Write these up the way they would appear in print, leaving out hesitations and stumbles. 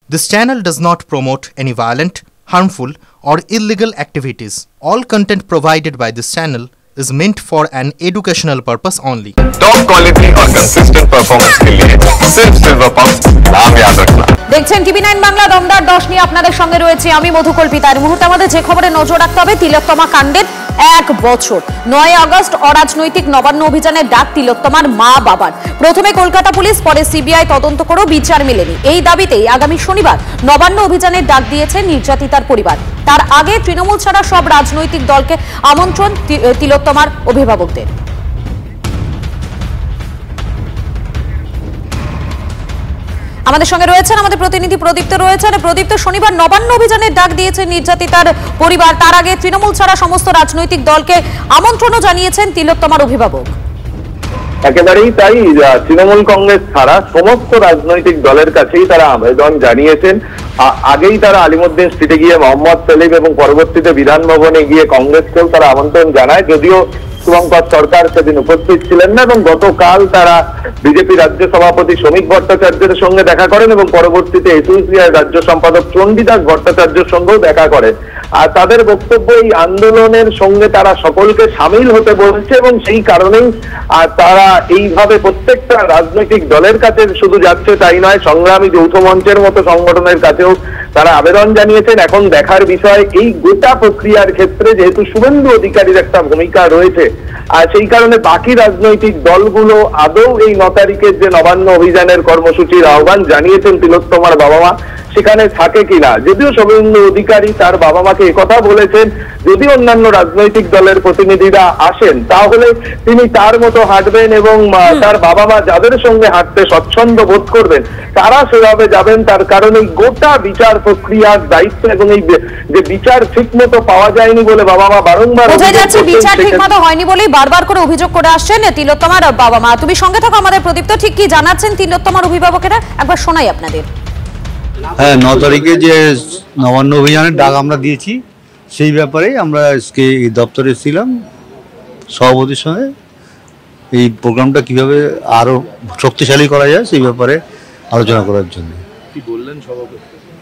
This channel does not promote any violent, harmful, or illegal activities. All content provided by this channel is meant for an educational purpose only. Top quality और consistent performance के लिए सिर्फ silver pump नाम याद रखना। দেখছেন টিভি9 বাংলা দমদার 10 নিয়ে আপনাদের সঙ্গে রয়েছে আমি মধুকল্পিতা। এই মুহূর্তে আমাদের যে খবরে নজর রাখতে হবে, তিলোত্তমা কাণ্ডের 1 বছর। 9 আগস্ট অরাজনৈতিক নবান্ন অভিযানের ডাক তিলোত্তমার মা বাবার। প্রথমে কলকাতা পুলিশ, পরে সিবিআই তদন্ত করেও বিচার মেলেনি। এই দাবিতেই আগামী শনিবার নবান্ন অভিযানের ডাক দিয়েছে নির্যাতিতার পরিবার। তার আগে তৃণমূল ছাড়া সব রাজনৈতিক দলকে আমন্ত্রণ তিলোত্তমার অভিভাবকদের। আমাদের সঙ্গে রয়েছেন আমাদের প্রতিনিধি প্রদীপ্ত রয়েছেন। প্রদীপ্ত, শনিবার নবান্ন অভিযানের ডাক দিয়েছে নির্যাতিতার পরিবার। তার আগে তৃণমূল ছাড়া সমস্ত রাজনৈতিক দলকে আমন্ত্রণও জানিয়েছেন তিলোত্তমার অভিভাবক। একেবারেই তাই, তৃণমূল কংগ্রেস ছাড়া সমস্ত রাজনৈতিক দলের কাছেই তারা আবেদন জানিয়েছেন। আগেই তারা আলিমুদ্দিন স্ট্রিটে গিয়ে মোহাম্মদ সেলিম এবং পরবর্তীতে বিধান ভবনে গিয়ে কংগ্রেসকেও তারা আমন্ত্রণ জানায়, যদিও শুভঙ্কর সরকার সেদিন উপস্থিত ছিলেন না। এবং গতকাল তারা বিজেপি রাজ্য সভাপতি শ্রমিক ভট্টাচার্যের সঙ্গে দেখা করেন এবং পরবর্তীতে এসইউসিআই রাজ্য সম্পাদক চণ্ডীদাস ভট্টাচার্যের সঙ্গেও দেখা করেন। আর তাদের বক্তব্য, এই আন্দোলনের সঙ্গে তারা সকলকে সামিল হতে বলছে এবং সেই কারণেই তারা এইভাবে প্রত্যেকটা রাজনৈতিক দলের কাছে শুধু যাচ্ছে তাই নয়, সংগ্রামী যৌথ মঞ্চের মতো সংগঠনের কাছেও তারা আবেদন জানিয়েছেন। এখন দেখার বিষয়, এই গোটা প্রক্রিয়ার ক্ষেত্রে যেহেতু শুভেন্দু অধিকারীর একটা ভূমিকা রয়েছে, আর সেই কারণে বাকি রাজনৈতিক দলগুলো আদৌ এই 9 তারিখের যে নবান্ন অভিযানের কর্মসূচির আহ্বান জানিয়েছেন তিলোত্তমার বাবা মা, সেখানে থাকে কিনা। যদিও শুভেন্দু অধিকারী তার বাবা মাকে একথা বলেছেন, যদি অন্যান্য রাজনৈতিক দলের প্রতিনিধিরা আসেন তাহলে তিনি তার মতো হাঁটবেন এবং তার বাবা মা যাদের সঙ্গে হাঁটতে স্বচ্ছন্দ বোধ করবেন তারা সেভাবে যাবেন। তার কারণ এই গোটা বিচার প্রক্রিয়ার দায়িত্ব এবং এই যে বিচার ঠিক মতো পাওয়া যায়নি বলে বাবা মা বারংবার বোঝা যাচ্ছে, বিচার ঠিক মতো হয়নি বলেই বারবার করে অভিযোগ করে আসছেন তিলোত্তমার বাবা মা। তুমি সঙ্গে থাকো আমাদের প্রদীপ্ত, ঠিক কি জানাচ্ছেন তিলোত্তমার অভিভাবকেরা একবার শোনাই আপনাদের। হ্যাঁ, 9 তারিখে যে নবান্ন অভিযানের ডাক আমরা দিয়েছি, সেই ব্যাপারে আমরা আজকে এই দপ্তরে ছিলাম সভাপতির সঙ্গে। এই প্রোগ্রামটা কিভাবে আরো শক্তিশালী করা যায় সেই ব্যাপারে আলোচনা করার জন্য কি বললেন সভাপতি।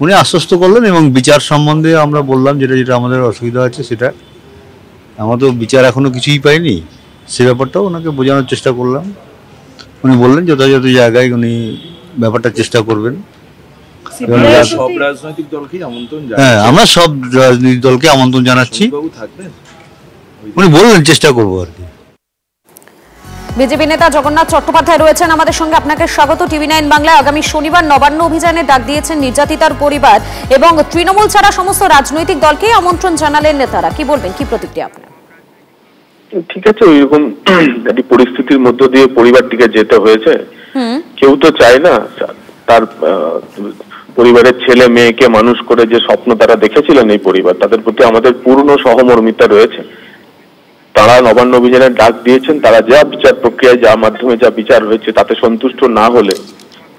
উনি আশ্বস্ত করলেন এবং বিচার সম্বন্ধে আমরা বললাম যেটা যেটা আমাদের অসুবিধা আছে, সেটা আমরা তো বিচার এখনো কিছুই পাইনি, সে ব্যাপারটাও ওনাকে বোঝানোর চেষ্টা করলাম। উনি বললেন যথাযথ জায়গায় উনি ব্যাপারটা চেষ্টা করবেন। সব রাজনৈতিক দলকে আমন্ত্রণ জানাচ্ছি। হ্যাঁ, আমরা সব রাজনৈতিক দলকে আমন্ত্রণ জানাচ্ছি। উনি বললেন চেষ্টা করবো আর কি। বিজেপি নেতা জগন্নাথ চট্টোপাধ্যায় রয়েছেন আমাদের সঙ্গে। আপনাকে স্বাগত টিভি9 বাংলায়। আগামী শনিবার নবান্ন অভিযানে ডাক দিয়েছেন নির্যাতিতার পরিবার এবং তৃণমূল ছাড়া সমস্ত রাজনৈতিক দলকে আমন্ত্রণ জানালেন নেতারা। কি বলবেন, কি প্রতিক্রিয়া আপনার? ঠিক আছে, ওইরকম একটি পরিস্থিতির মধ্য দিয়ে পরিবারটিকে যেতে হয়েছে। কেউ তো চায় না তার পরিবারের ছেলে মেয়েকে মানুষ করে যে স্বপ্ন তারা দেখেছিলেন এই পরিবার, তাদের প্রতি আমাদের পূর্ণ সহমর্মিতা রয়েছে। তারা নবান্ন অভিযানের ডাক দিয়েছেন, তারা যা বিচার প্রক্রিয়ায় যা মাধ্যমে যা বিচার হয়েছে তাতে সন্তুষ্ট না হলে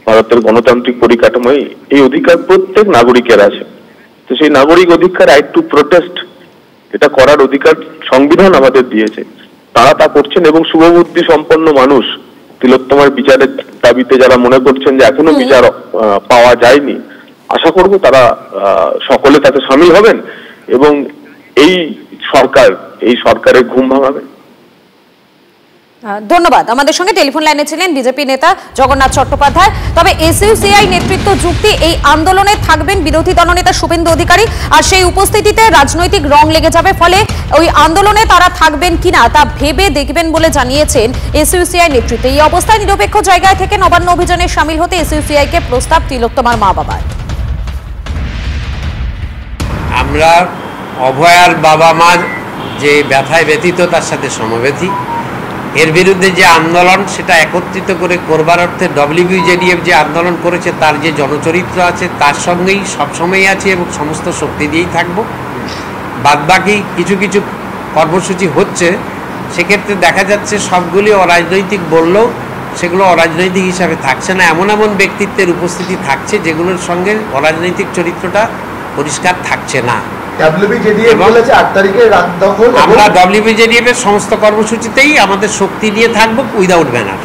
ভারতের গণতান্ত্রিক পরিকাঠামোয় এই অধিকার প্রত্যেক নাগরিকের আছে। তো সেই নাগরিক অধিকার, রাইট টু প্রোটেস্ট, এটা করার অধিকার সংবিধান আমাদের দিয়েছে। তারা তা করছেন এবং শুভবুদ্ধি সম্পন্ন মানুষ তিলোত্তমার বিচারের দাবিতে যারা মনে করছেন যে এখনো বিচার পাওয়া যায়নি, আশা করব তারা সকলে তাতে সামিল হবেন এবং এই সরকারের ঘুম ভাঙাবে। ধন্যবাদ। আমাদের সঙ্গে টেলিফোন লাইনে ছিলেন বিজেপি নেতা জগন্নাথ চট্টোপাধ্যায়। তবে এসইউসিআই নেতৃত্ব যুক্তি, এই আন্দোলনে থাকবেন বিরোধী দলনেতা শুভেন্দু অধিকারী, আর সেই উপস্থিতিতে রাজনৈতিক রং লেগে যাবে। ফলে ওই আন্দোলনে তারা থাকবেন কিনা তা ভেবে দেখবেন বলে জানিয়েছেন এসইউসিআই নেতৃত্ব। এই অবস্থায় নিরপেক্ষ জায়গায় থেকে নবান্ন অভিযানে সামিল হতে এসইউসিআই কে প্রস্তাব তিলোত্তমার মা বাবার। আমরা অভয়ার বাবা মার যে ব্যথায় ব্যথিত, তার সাথে সমব্যথী। এর বিরুদ্ধে যে আন্দোলন, সেটা একত্রিত করে করবার অর্থে ডব্লিউবিজেডিএফ যে আন্দোলন করেছে তার যে জনচরিত্র আছে তার সঙ্গেই সবসময়ই আছে এবং সমস্ত শক্তি দিয়েই থাকবো। বাদবাকি কিছু কিছু কর্মসূচি হচ্ছে, সেক্ষেত্রে দেখা যাচ্ছে সবগুলি অরাজনৈতিক বললেও সেগুলো অরাজনৈতিক হিসাবে থাকছে না। এমন এমন ব্যক্তিত্বের উপস্থিতি থাকছে যেগুলোর সঙ্গে অরাজনৈতিক চরিত্রটা পরিষ্কার থাকছে না। আমরা ডব্লিউবিজেডিএফ এর সমস্ত কর্মসূচিতেই আমাদের শক্তি নিয়ে থাকবো, উইদাউট ব্যানার।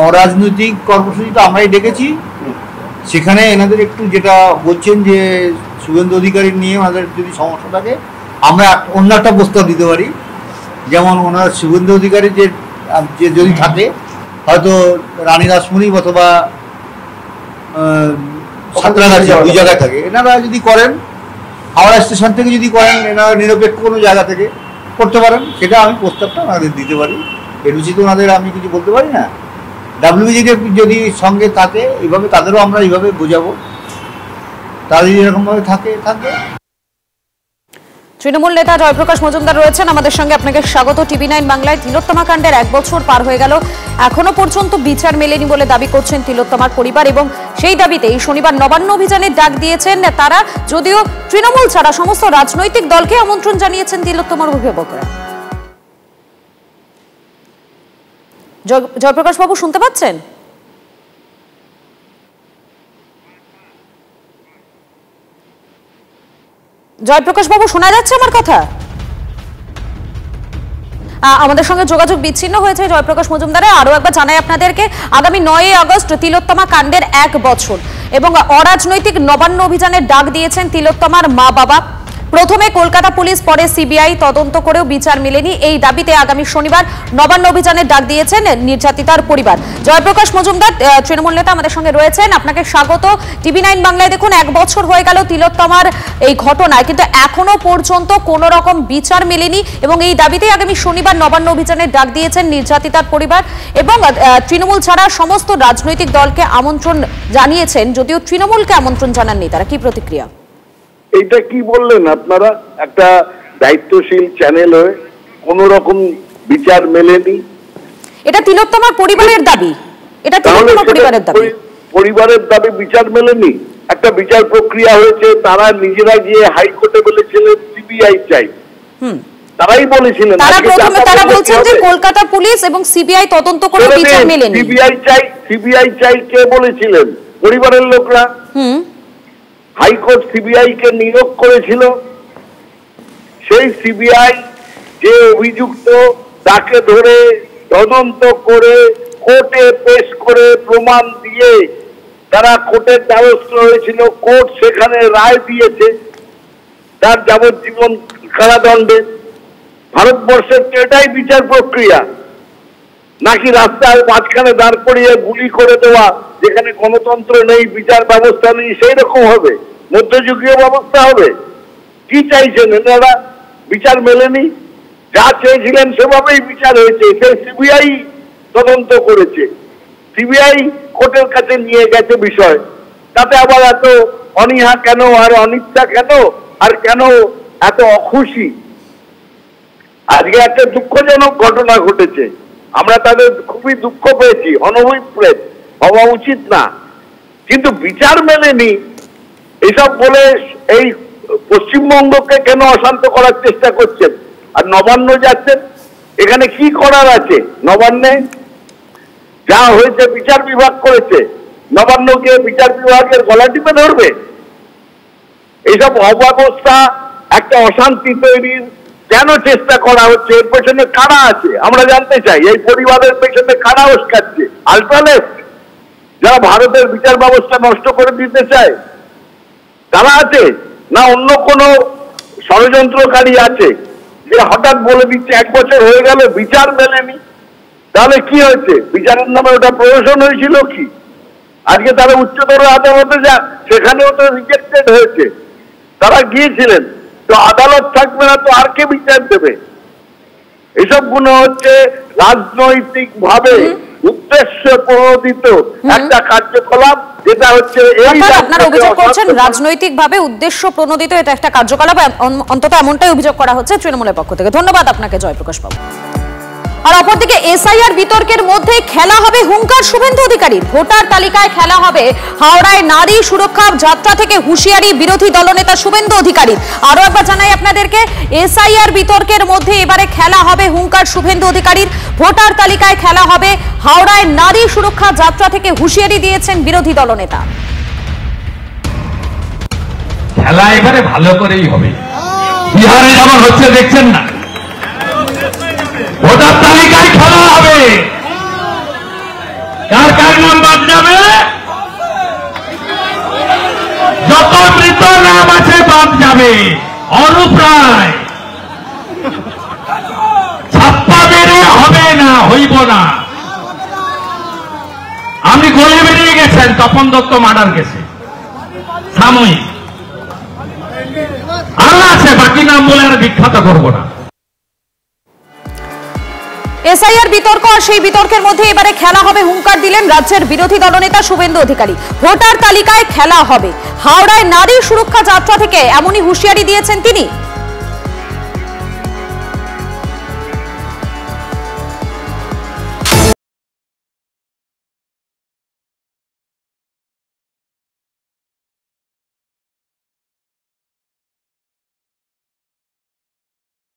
অরাজনৈতিক কর্মসূচি তো আমরাই ডেকেছি, সেখানে এনাদের একটু যেটা বলছেন যে শুভেন্দু অধিকারী নিয়ে ওনাদের যদি সমস্যা থাকে আমরা অন্য একটা প্রস্তাব দিতে পারি, যেমন ওনার শুভেন্দু অধিকারী যে যদি থাকে হয়তো রানী রাসমণি অথবা সাঁতরাগাছি দুই জায়গায় থাকে, এনারা যদি করেন হাওড়া স্টেশন থেকে যদি করেন এনারা নিরপেক্ষ কোনো জায়গা থেকে করতে পারেন, সেটা আমি প্রস্তাবটা ওনাদের দিতে পারি। এর উচিত ওনাদের আমি কিছু বলতে পারি না। ডাব্লিউবিজিএফ যদি সঙ্গে থাকে এইভাবে তাদেরও আমরা এইভাবে বোঝাবো, তারা যদি এরকমভাবে থাকবে। তৃণমূল নেতা জয়প্রকাশ মজুমদার রয়েছেন আমাদের সঙ্গে, আপনাকে স্বাগত টিভি9 বাংলায়। তিলোত্তমা কাণ্ডের 1 বছর পার হয়ে গেল, এখনো পর্যন্ত বিচার মেলেনি বলে দাবি করছেন তিলোত্তমার পরিবার, এবং সেই দাবিতেই শনিবার নবান্ন অভিযানের ডাক দিয়েছেন তারা। যদিও তৃণমূল ছাড়া সমস্ত রাজনৈতিক দলকে আমন্ত্রণ জানিয়েছেন তিলোত্তমার অভিভাবকরা। জয়প্রকাশ বাবু শুনতে পাচ্ছেন? জয়প্রকাশ বাবু শোনা যাচ্ছে আমার কথা? আমাদের সঙ্গে যোগাযোগ বিচ্ছিন্ন হয়েছে জয়প্রকাশ মজুমদারের। আরো একবার জানাই আপনাদেরকে, আগামী 9 আগস্ট তিলোত্তমা কাণ্ডের 1 বছর এবং অরাজনৈতিক নবান্ন অভিযানের ডাক দিয়েছেন তিলোত্তমার মা বাবা। প্রথমে কলকাতা পুলিশ, পরে সিবিআই তদন্ত করেও বিচার মেলেনি। এই দাবিতে আগামী শনিবার নবান্ন অভিযানের ডাক দিয়েছেন নির্যাতিতার পরিবার। জয়প্রকাশ মজুমদার তৃণমূল নেতা আমাদের সঙ্গে রয়েছেন, আপনাকে স্বাগত টিভি9 বাংলায়। দেখুন, 1 বছর হয়ে গেল তিলোত্তমার এই ঘটনায়, কিন্তু এখনো পর্যন্ত কোন রকম বিচার মেলেনি এবং এই দাবিতে আগামী শনিবার নবান্ন অভিযানের ডাক দিয়েছেন নির্যাতিতার পরিবার এবং তৃণমূল ছাড়া সমস্ত রাজনৈতিক দলকে আমন্ত্রণ জানিয়েছেন, যদিও তৃণমূলকে আমন্ত্রণ জানাননি তারা। কি প্রতিক্রিয়া? এইটা কি বললেন আপনারা? একটা দায়িত্বশীল চ্যানেল হয়ে কোন রকম বিচার মেলেনি, এটা তিলোত্তমার পরিবারের দাবি। এটা তিলোত্তমার পরিবারের দাবি, পরিবারের দাবি বিচার মেলেনি। একটা বিচার প্রক্রিয়া হয়েছে, তারা নিজেরা গিয়ে হাইকোর্টে বলেছিলেন সিবিআই চাই, তারাই বলেছিলেন। তারা বলছেন যে কলকাতা পুলিশ এবং সিবিআই তদন্ত করে বিচার মেলেনি। সিবিআই চাই কে বলেছিলেন? পরিবারের লোকরা। হাইকোর্ট সিবিআই কে নিয়োগ করেছিল, সেই সিবিআই যে অভিযুক্ত তাকে ধরে তদন্ত করে কোর্টে পেশ করে প্রমাণ দিয়ে তারা কোর্টের দ্বারস্থ হয়েছিল। কোর্ট সেখানে রায় দিয়েছে তার যাবজ্জীবন কারাদণ্ডে। ভারতবর্ষের এটাই বিচার প্রক্রিয়া, নাকি রাস্তায় মাঝখানে দাঁড় করিয়ে গুলি করে দেওয়া, যেখানে গণতন্ত্র নেই, বিচার ব্যবস্থা নেই, সেই রকম হবে? মধ্যযুগীয় ব্যবস্থা হবে? কি চাইছেন এনারা? বিচার মেলেনি, যা চেয়েছিলেন সেভাবেই বিচার হয়েছে। সেই সিবিআই তদন্ত করেছে, সিবিআই কোর্টের কাছে নিয়ে গেছে বিষয়। তাতে আবার এত অনীহা কেন, আর অনিচ্ছা কেন, আর কেন এত অখুশি? আজকে একটা দুঃখজনক ঘটনা ঘটেছে, আমরা তাদের খুবই দুঃখ পেয়েছি, অনভিপ্রেত হওয়া উচিত না, কিন্তু বিচার মেলেনি এসব বলে এই পশ্চিমবঙ্গকে কেন অশান্ত করার চেষ্টা করছেন? আর নবান্ন যাচ্ছেন, এখানে কি করার আছে? নবান্নে যা হয়েছে বিচার বিভাগ করেছে, নবান্নকে বিচার বিভাগের গলা টিপে ধরবে? এইসব অব্যবস্থা, একটা অশান্তি তৈরির কেন চেষ্টা করা হচ্ছে? এর পেছনে কারা আছে আমরা জানতে চাই। এই পরিবারের পেছনে কারা উস্কাচ্ছে? আল্ট্রালেফট, যারা ভারতের বিচার ব্যবস্থা নষ্ট করে দিতে চায়, তারা আছে? না অন্য কোনো ষড়যন্ত্রকারী আছে যে হঠাৎ বলে দিচ্ছে 1 বছর হয়ে গেল বিচার মেলেনি? তাহলে কি হয়েছে? বিচারের নামে ওটা প্রহসন হয়েছিল কি? আজকে তারা উচ্চতর আদালতে যান, সেখানেও তো রিজেক্টেড হয়েছে। তারা গিয়েছিলেন, তো আদালত থাকবে না তো আর কে বিচার দেবে? এসব গুলো হচ্ছে রাজনৈতিক ভাবে উদ্দেশ্য প্রণোদিত একটা কার্যকলাপ, যেটা হচ্ছে আপনারা অভিযোগ করছেন রাজনৈতিক ভাবে উদ্দেশ্য প্রণোদিত এটা একটা কার্যকলাপ, অন্তত এমনটাই অভিযোগ করা হচ্ছে তৃণমূলের পক্ষ থেকে। ধন্যবাদ আপনাকে জয়প্রকাশ বাবু। আর অপরদিকে এসআইআর বিতর্কের মধ্যে খেলা হবে হুঙ্কার শুভেন্দু অধিকারীর। ভোটার তালিকায় খেলা হবে। হাওড়ায় নারী সুরক্ষা যাত্রা থেকে হুঁশিয়ারি বিরোধী দলনেতা শুভেন্দু অধিকারীর। আরো একবার জানাই আপনাদেরকে, এসআইআর বিতর্কের মধ্যে এবারে খেলা হবে হুঙ্কার শুভেন্দু অধিকারীর। ভোটার তালিকায় খেলা হবে। হাওড়ায় নারী সুরক্ষা যাত্রা থেকে হুঁশিয়ারি দিয়েছেন বিরোধী দলনেতা। খেলা এবারে ভালো করেই হবে। বিহারে যেমন হচ্ছে দেখছেন না, ভোটার তালিকায় খেলা হবে। কার কার নাম বাদ যাবে? যত মৃত নাম আছে বাদ যাবে। অরূপ রায়, ছাপ্পা বেড়ে হবে না, হইব না। আপনি গলে বেরিয়ে গেছেন তপন দত্ত মার্ডার কেসে, সাময়িক আরো আছে, বাকি নাম বলে আর বিখ্যাত করব না। এসআইআর বিতর্ক, আর সেই বিতর্কের মধ্যে এবারে খেলা হবে হুঙ্কার দিলেন রাজ্যের বিরোধী দলনেতা শুভেন্দু অধিকারী। ভোটার তালিকায় খেলা হবে। হাওড়ায় নারী সুরক্ষা যাত্রা থেকে এমনই হুঁশিয়ারি দিয়েছেন তিনি।